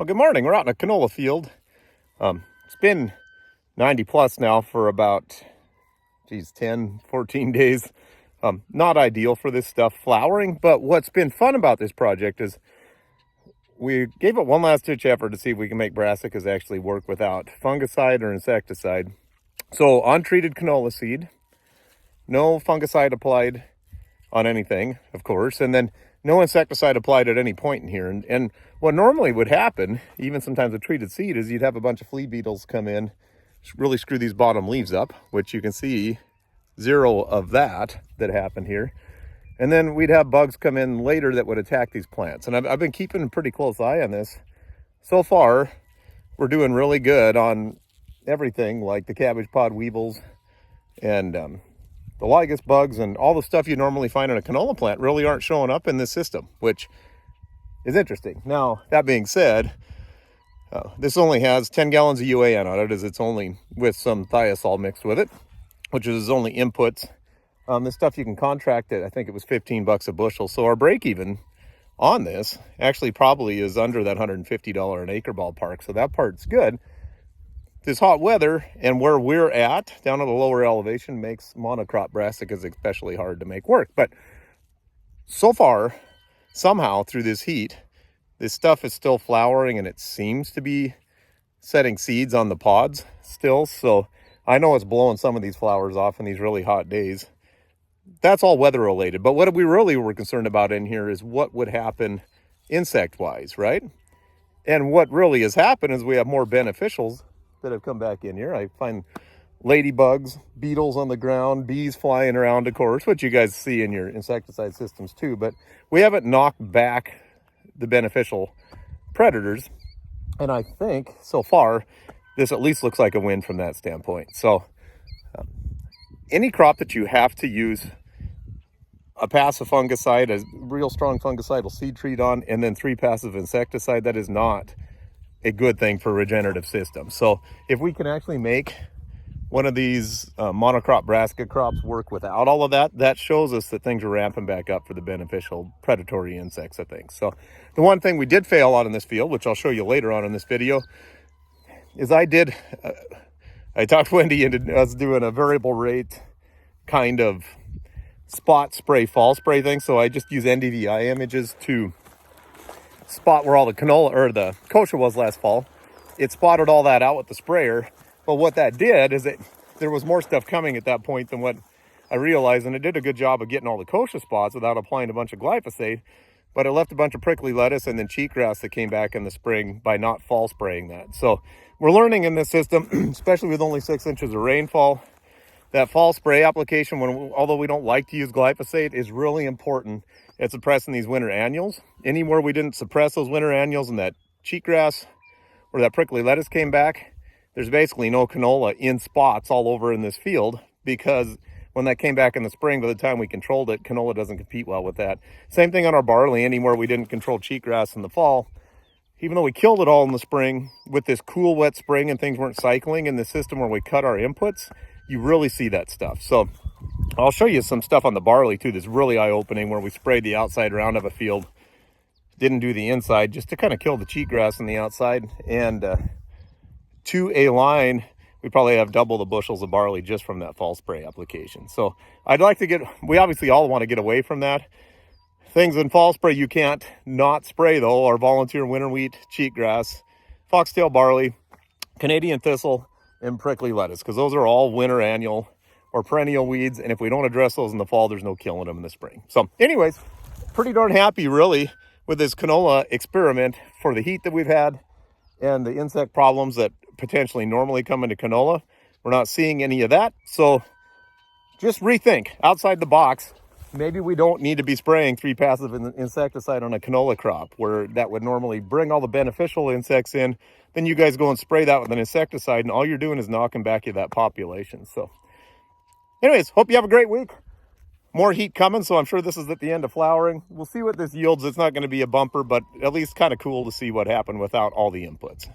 Well, good morning. We're out in a canola field. It's been 90 plus now for about, 10, 14 days. Not ideal for this stuff flowering, but what's been fun about this project is we gave it one last ditch effort to see if we can make brassicas actually work without fungicide or insecticide. So untreated canola seed, no fungicide applied on anything, of course, and then no insecticide applied at any point in here. And what normally would happen, even sometimes with treated seed, is you'd have a bunch of flea beetles come in, really screw these bottom leaves up, which you can see zero of that happened here. And then we'd have bugs come in later that would attack these plants. And I've been keeping a pretty close eye on this. So far, we're doing really good on everything like the cabbage pod weevils and the lygus bugs and all the stuff you normally find in a canola plant really aren't showing up in this system, which is interesting. Now, that being said, this only has 10 gallons of UAN on it, as it's only with some thiazole mixed with it, which is only inputs. This stuff you can contract it. I think it was $15 a bushel. So our break even on this actually probably is under that $150 an acre ballpark. So that part's good. This hot weather and where we're at down at a lower elevation makes monocrop brassicas especially hard to make work. But so far, somehow through this heat, this stuff is still flowering and it seems to be setting seeds on the pods still. So I know it's blowing some of these flowers off in these really hot days. That's all weather related. But what we really were concerned about in here is what would happen insect wise, right? And what really has happened is we have more beneficials that have come back in here. I find ladybugs, beetles on the ground, bees flying around, of course, which you guys see in your insecticide systems too. But we haven't knocked back the beneficial predators. And I think so far, this at least looks like a win from that standpoint. So any crop that you have to use a passive fungicide, a real strong fungicidal seed treat on, and then 3 passive insecticide, that is not a good thing for a regenerative system. So if we can actually make one of these monocrop brassica crops work without all of that, that shows us that things are ramping back up for the beneficial predatory insects, I think. So the one thing we did fail on in this field, which I'll show you later on in this video, is I talked Wendy into us doing a variable rate kind of spot spray, fall spray thing. So I just use NDVI images to spot where all the canola or the kochia was last fall. It spotted all that out with the sprayer. But what that did is there was more stuff coming at that point than what I realized. And it did a good job of getting all the kochia spots without applying a bunch of glyphosate. But it left a bunch of prickly lettuce and then cheatgrass that came back in the spring by not fall spraying that. So we're learning in this system, especially with only 6 inches of rainfall, that fall spray application, although we don't like to use glyphosate, is really important at suppressing these winter annuals. Anywhere we didn't suppress those winter annuals and that cheatgrass or that prickly lettuce came back, there's basically no canola in spots all over in this field, because when that came back in the spring, by the time we controlled it, canola doesn't compete well with that. Same thing on our barley. Anywhere we didn't control cheatgrass in the fall, even though we killed it all in the spring, with this cool, wet spring and things weren't cycling in the system where we cut our inputs, you really see that stuff. So I'll show you some stuff on the barley too that's really eye-opening, where we sprayed the outside round of a field, didn't do the inside, just to kind of kill the cheatgrass on the outside. And to a line, we probably have double the bushels of barley just from that fall spray application. So we obviously all want to get away from that. Things in fall spray you can't not spray though are volunteer winter wheat, cheatgrass, foxtail barley, Canadian thistle, and prickly lettuce, because those are all winter annual or perennial weeds. And if we don't address those in the fall, there's no killing them in the spring. So anyways, pretty darn happy really with this canola experiment for the heat that we've had and the insect problems that potentially normally come into canola. We're not seeing any of that. So just rethink outside the box. Maybe we don't need to be spraying 3 passive insecticide on a canola crop, where that would normally bring all the beneficial insects in. Then you guys go and spray that with an insecticide, and all you're doing is knocking back that population. So anyways, hope you have a great week. More heat coming, so I'm sure this is at the end of flowering. We'll see what this yields. It's not going to be a bumper, but at least kind of cool to see what happened without all the inputs.